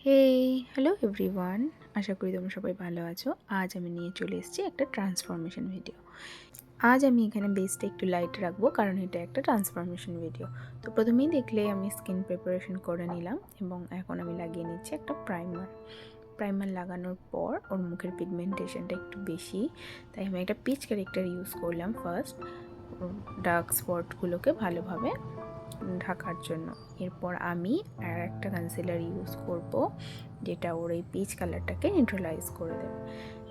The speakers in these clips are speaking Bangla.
হেই হ্যালো এভরিওয়ান, আশা করি তোমরা সবাই ভালো আছো। আজ আমি নিয়ে চলে এসেছি একটা ট্রান্সফরমেশন ভিডিও। আজ আমি এখানে বেসটা একটু লাইট রাখবো কারণ এটা একটা ট্রান্সফরমেশন ভিডিও। তো প্রথমেই দেখলে আমি স্কিন প্রিপারেশন করে নিলাম এবং এখন আমি লাগিয়ে নিচ্ছি একটা প্রাইমার লাগানোর পর ওর মুখের পিগমেন্টেশনটা একটু বেশি, তাই আমি একটা পিচ ক্যারেক্টার ইউজ করলাম ফার্স্ট ডার্ক স্পটগুলোকে ভালোভাবে ঢাকার জন্য। এরপর আমি আর একটা কনসিলার ইউজ করব যেটা ওর এই পিচ কালারটাকে নিউট্রালাইজ করে দেবে।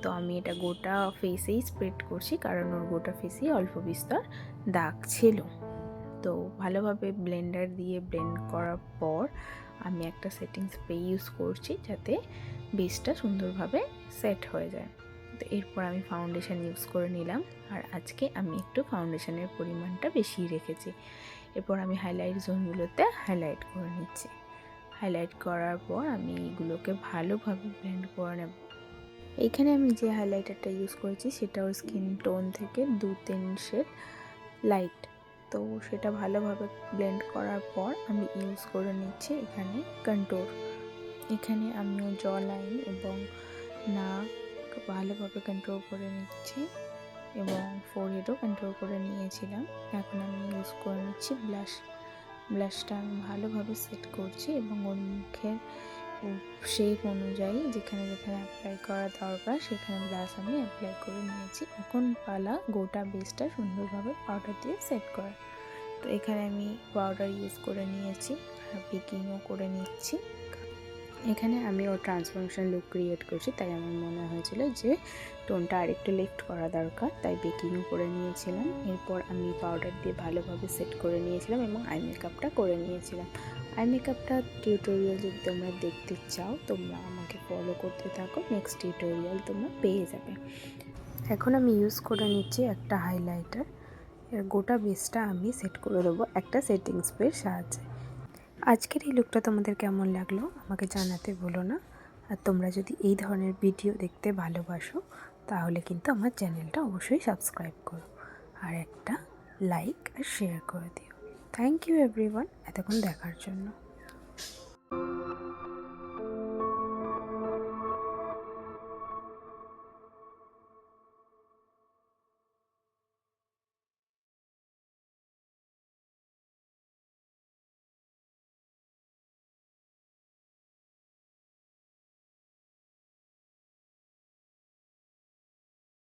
তো আমি এটা গোটা ফেসেই স্প্রেড করছি কারণ ওর গোটা ফেসেই অল্প বিস্তর দাগ ছিল। তো ভালোভাবে ব্লেন্ডার দিয়ে ব্লেন্ড করার পর আমি একটা সেটিং স্প্রে ইউজ করছি যাতে বেসটা সুন্দরভাবে সেট হয়ে যায়। তো এরপর আমি ফাউন্ডেশন ইউজ করে নিলাম, আর আজকে আমি একটু ফাউন্ডেশনের পরিমাণটা বেশি রেখেছি। এরপর আমি হাইলাইট জোনগুলোতে হাইলাইট করে নিচ্ছি। হাইলাইট করার পর আমি এগুলোকে ভালোভাবে ব্লেন্ড করে নেব। এইখানে আমি যে হাইলাইটারটা ইউজ করেছি সেটা ওর স্কিন টোন থেকে 2-3 শেড লাইট। তো সেটা ভালোভাবে ব্লেন্ড করার পর আমি ইউজ করে নিচ্ছি এখানে কন্ট্যুর। এখানে আমিও জ লাইন এবং নাক ভালোভাবে কন্ট্রোল করে নিচ্ছি এবং ফোরহেডও কন্ট্রোল করে নিয়েছিলাম। এখন আমি ইউজ করে নিচ্ছি ব্লাশটা আমি ভালোভাবে সেট করছি এবং ওর মুখের শেপ অনুযায়ী যেখানে যেখানে অ্যাপ্লাই করা দরকার সেখানে ব্লাশ আমি অ্যাপ্লাই করে নিয়েছি। এখন পালা গোটা বেসটা সুন্দরভাবে পাউডার দিয়ে সেট করা। তো এখানে আমি পাউডার ইউজ করে নিয়েছি আর বেকিংও করে নিচ্ছি। এখানে আমি ওর ট্রান্সফরমেশন লুক ক্রিয়েট করছি, তাই আমার মনে হয়েছিল যে টোনটা আরেকটু লিফট করা দরকার, তাই বেকিংও করে নিয়েছিলাম। এরপর আমি পাউডার দিয়ে ভালোভাবে সেট করে নিয়েছিলাম এবং আই মেকআপটা করে নিয়েছিলাম। আই মেকআপটা টিউটোরিয়াল যদি তোমরা দেখতে চাও তোমরা আমাকে ফলো করতে থাকো, নেক্সট টিউটোরিয়াল তোমরা পেয়ে যাবে। এখন আমি ইউজ করে নিচ্ছি একটা হাইলাইটার। এর গোটা বেসটা আমি সেট করে দেবো একটা সেটিং স্প্রের সাহায্যে। আজকের এই লুকটা তোমাদের কেমন লাগলো আমাকে জানাতে ভুলো না। আর তোমরা যদি এই ধরনের ভিডিও দেখতে ভালোবাসো তাহলে কিন্তু আমার চ্যানেলটা অবশ্যই সাবস্ক্রাইব করো আর একটা লাইক আর শেয়ার করে দিও। থ্যাংক ইউ এভরিওয়ান এতক্ষণ দেখার জন্য।